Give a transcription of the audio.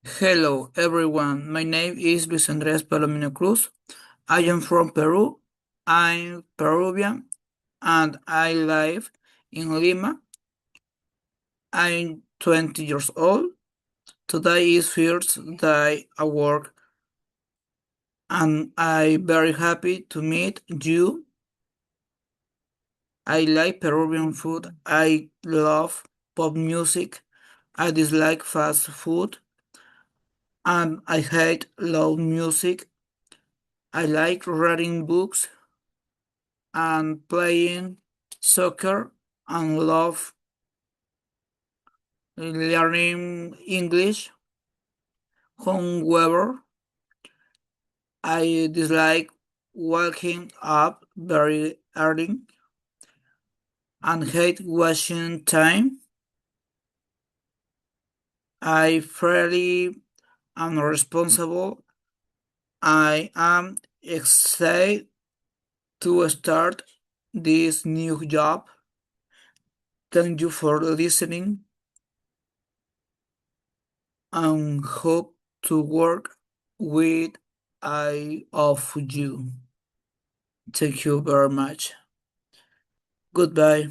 Hello everyone, my name is Luis Andrés Palomino Cruz. I am from Peru. I'm Peruvian and I live in Lima. I'm 20 years old. Today is first day at work and I'm very happy to meet you. I like Peruvian food. I love pop music. I dislike fast food and I hate loud music. I like reading books and playing soccer and love learning English. However, I dislike waking up very early and hate watching time. I fairly am responsible. I am excited to start this new job. Thank you for listening and hope to work with I of you. Thank you very much. Goodbye.